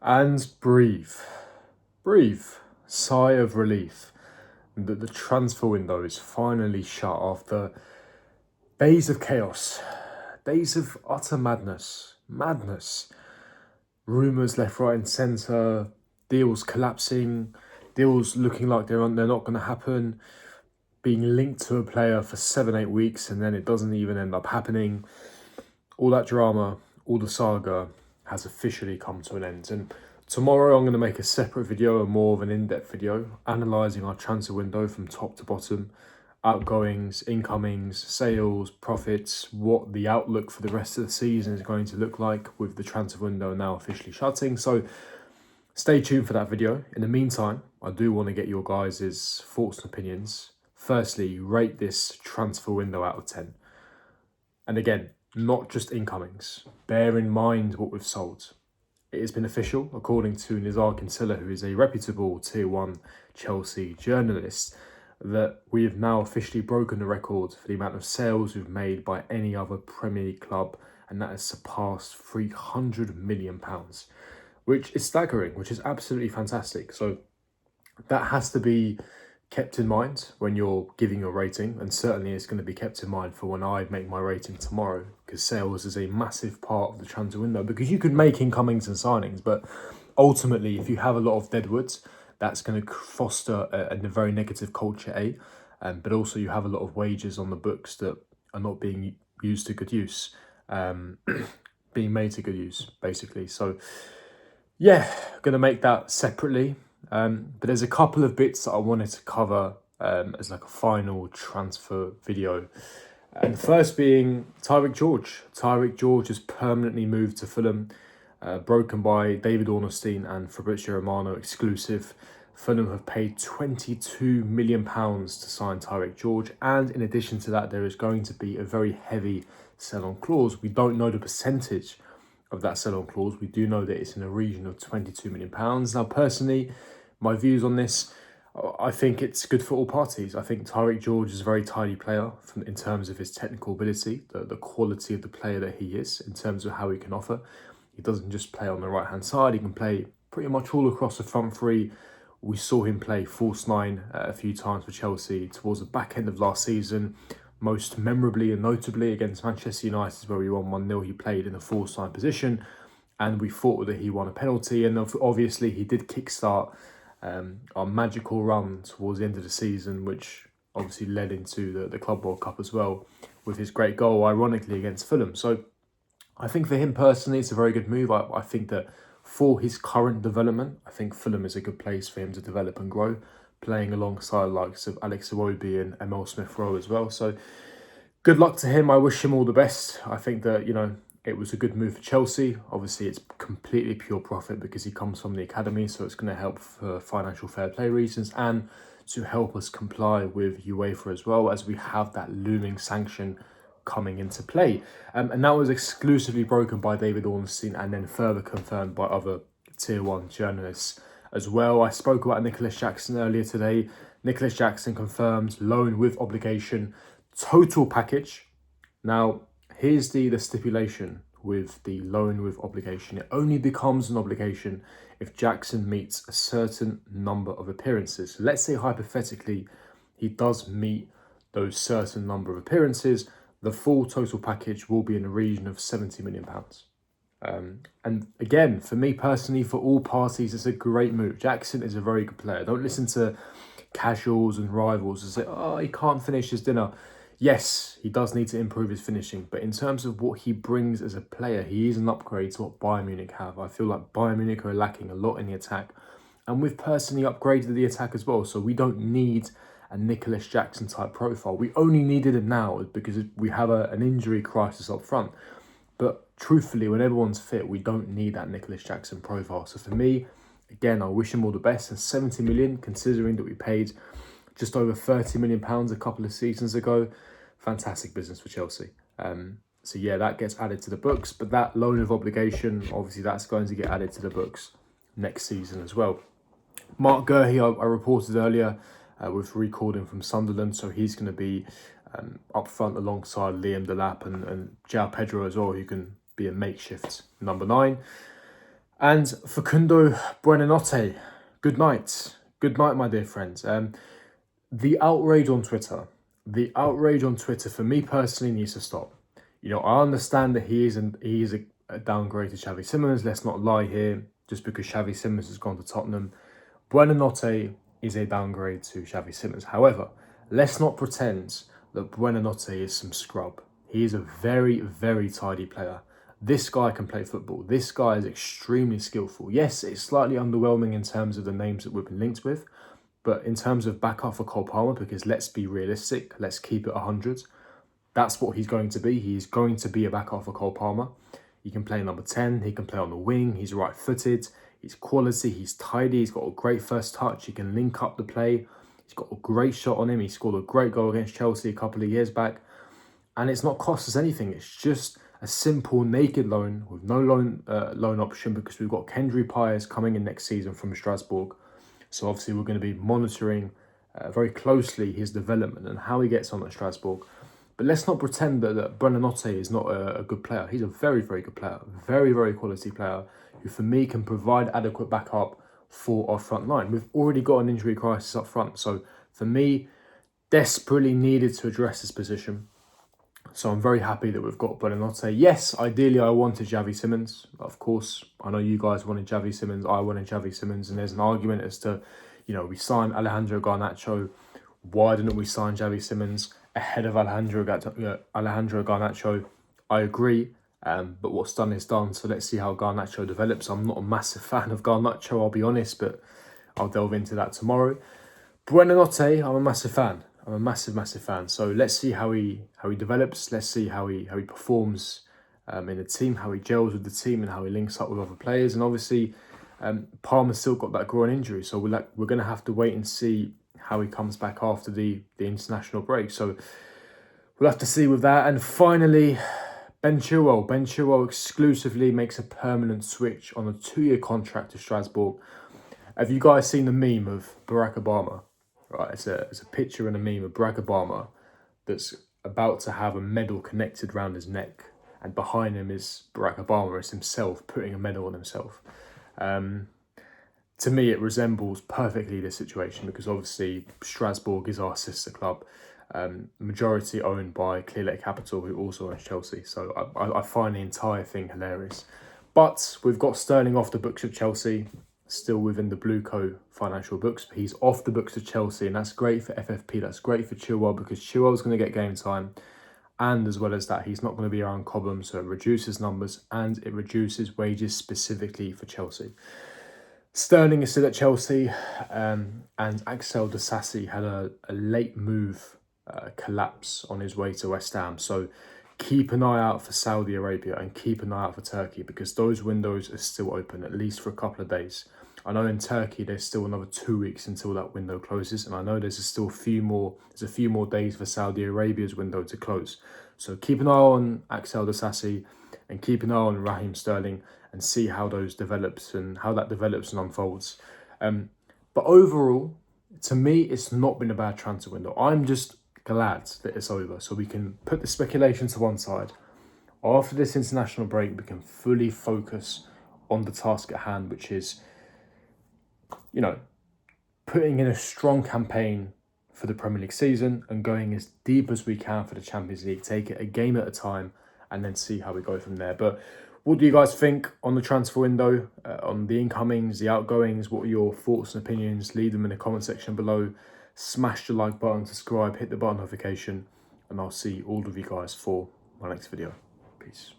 And breathe. Breathe. Sigh of relief that the transfer window is finally shut after days of chaos, days of utter madness. Madness. Rumours left, right, and centre, deals collapsing, deals looking like they're not going to happen, being linked to a player for 7-8 weeks and then it doesn't even end up happening. All that drama, all the saga has officially come to an end. And tomorrow I'm going to make a separate video, a more of an in-depth video, analysing our transfer window from top to bottom, outgoings, incomings, sales, profits, what the outlook for the rest of the season is going to look like with the transfer window now officially shutting. So stay tuned for that video. In the meantime, I do want to get your guys' thoughts and opinions. Firstly, rate this transfer window out of 10. And again, not just incomings. Bear in mind what we've sold. It has been official, according to Nizar Kinsella, who is a reputable Tier 1 Chelsea journalist, that we have now officially broken the record for the amount of sales we've made by any other Premier League club, and that has surpassed £300 million, which is staggering, which is absolutely fantastic. So that has to be kept in mind when you're giving your rating, and certainly it's going to be kept in mind for when I make my rating tomorrow, because sales is a massive part of the transfer window, because you can make incomings and signings, but ultimately if you have a lot of deadwoods, that's going to foster a very negative culture, but also you have a lot of wages on the books that are not being used to good use, being made to good use, basically. So yeah, going to make that separately. But there's a couple of bits that I wanted to cover as like a final transfer video. And the first being Tyrique George. Tyrique George has permanently moved to Fulham, broken by David Ornstein and Fabrizio Romano exclusive. Fulham have paid £22 million to sign Tyrique George. And in addition to that, there is going to be a very heavy sell-on clause. We don't know the percentage of that sell-on clause. We do know that it's in a region of £22 million. Now, personally, my views on this, I think it's good for all parties. I think Tyrique George is a very tidy player in terms of his technical ability, the quality of the player that he is, in terms of how he can offer. He doesn't just play on the right-hand side. He can play pretty much all across the front three. We saw him play false nine a few times for Chelsea towards the back end of last season. Most memorably and notably against Manchester United, where we won 1-0, he played in a false nine position and we thought that he won a penalty. And obviously he did kickstart our magical run towards the end of the season, which obviously led into the Club World Cup as well, with his great goal, ironically, against Fulham. So I think for him personally, it's a very good move. I think that for his current development, I think Fulham is a good place for him to develop and grow, playing alongside the likes of Alex Iwobi and Emil Smith-Rowe as well. So good luck to him. I wish him all the best. I think that, it was a good move for Chelsea. Obviously, it's completely pure profit because he comes from the academy, so it's going to help for financial fair play reasons and to help us comply with UEFA as well, as we have that looming sanction coming into play. And that was exclusively broken by David Ornstein and then further confirmed by other Tier 1 journalists as well. I spoke about Nicholas Jackson earlier today. Nicholas Jackson confirmed loan with obligation, total package. Now, here's the stipulation with the loan with obligation. It only becomes an obligation if Jackson meets a certain number of appearances. So let's say hypothetically he does meet those certain number of appearances, the full total package will be in the region of £70 million. And again, for me personally, for all parties, it's a great move. Jackson is a very good player. Don't listen to casuals and rivals and say, oh, he can't finish his dinner. Yes, he does need to improve his finishing, but in terms of what he brings as a player, he is an upgrade to what Bayern Munich have. I feel like Bayern Munich are lacking a lot in the attack, and we've personally upgraded the attack as well, so we don't need a Nicholas Jackson type profile. We only needed him now because we have an injury crisis up front. But truthfully, when everyone's fit, we don't need that Nicholas Jackson profile. So for me, again, I wish him all the best. And 70 million, considering that we paid just over £30 million a couple of seasons ago, fantastic business for Chelsea. So yeah, that gets added to the books. But that loan of obligation, obviously that's going to get added to the books next season as well. Mark Gurhey, I reported earlier, with recording from Sunderland, so he's going to be up front alongside Liam Delap and João Pedro as well, who can be a makeshift number 9. And Facundo Buonanotte, good night. Good night, my dear friends. The outrage on Twitter, for me personally needs to stop. You know, I understand that he is a downgrade to Xavi Simons. Let's not lie here. Just because Xavi Simons has gone to Tottenham, Buonanotte is a downgrade to Xavi Simons. However, let's not pretend that Buonanotte is some scrub. He is a very, very tidy player. This guy can play football. This guy is extremely skillful. Yes, it's slightly underwhelming in terms of the names that we've been linked with, but in terms of backup for Cole Palmer, because let's be realistic, let's keep it 100. That's what he's going to be. He's going to be a backup for Cole Palmer. He can play number 10. He can play on the wing. He's right-footed. He's quality. He's tidy. He's got a great first touch. He can link up the play. He's got a great shot on him. He scored a great goal against Chelsea a couple of years back. And it's not cost us anything. It's just a simple naked loan with no loan option, because we've got Kendry Pires coming in next season from Strasbourg. So obviously we're going to be monitoring very closely his development and how he gets on at Strasbourg. But let's not pretend that Buonanotte is not a good player. He's a very, very good player. Very, very quality player who, for me, can provide adequate backup for our front line. We've already got an injury crisis up front. So, for me, desperately needed to address this position. So I'm very happy that we've got Buonanotte. Yes, ideally I wanted Xavi Simons. Of course, I know you guys wanted Xavi Simons. I wanted Xavi Simons. And there's an argument as to, you know, we signed Alejandro Garnacho. Why didn't we sign Xavi Simons ahead of Alejandro Garnacho? I agree, but what's done is done. So let's see how Garnacho develops. I'm not a massive fan of Garnacho, I'll be honest, but I'll delve into that tomorrow. Buonanotte, I'm a massive fan. I'm a massive fan. So let's see how he develops. Let's see how he performs in the team, how he gels with the team, and how he links up with other players. And obviously, Palmer's still got that groin injury, so we're going to have to wait and see how he comes back after the international break. So we'll have to see with that. And finally, Ben Chilwell exclusively makes a permanent switch on a 2-year contract to Strasbourg. Have you guys seen the meme of Barack Obama? Right, it's a picture and a meme of Barack Obama that's about to have a medal connected around his neck, and behind him is Barack Obama as himself putting a medal on himself. To me, it resembles perfectly this situation, because obviously Strasbourg is our sister club, majority owned by Clearlake Capital, who also owns Chelsea. So I find the entire thing hilarious. But we've got Sterling off the books of Chelsea, still within the Blue Co financial books, but he's off the books of Chelsea, and that's great for FFP. That's great for Chilwell, because Chilwell's going to get game time, and as well as that, he's not going to be around Cobham, so it reduces numbers and it reduces wages specifically for Chelsea. Sterling is still at Chelsea, and Axel Disasi had a late move collapse on his way to West Ham. So keep an eye out for Saudi Arabia and keep an eye out for Turkey, because those windows are still open, at least for a couple of days. I know in Turkey there's still another 2 weeks until that window closes, and I know there's a few more days for Saudi Arabia's window to close. So keep an eye on Axel Disasi and keep an eye on Raheem Sterling, and see how that develops and unfolds. But overall, to me, it's not been a bad transfer window. I'm just glad that it's over, so we can put the speculation to one side. After this international break, we can fully focus on the task at hand, which is, you know, putting in a strong campaign for the Premier League season and going as deep as we can for the Champions League. Take it a game at a time and then see how we go from there. But what do you guys think on the transfer window, on the incomings, the outgoings? What are your thoughts and opinions? Leave them in the comment section below. Smash the like button, subscribe, hit the button notification, and I'll see all of you guys for my next video. Peace.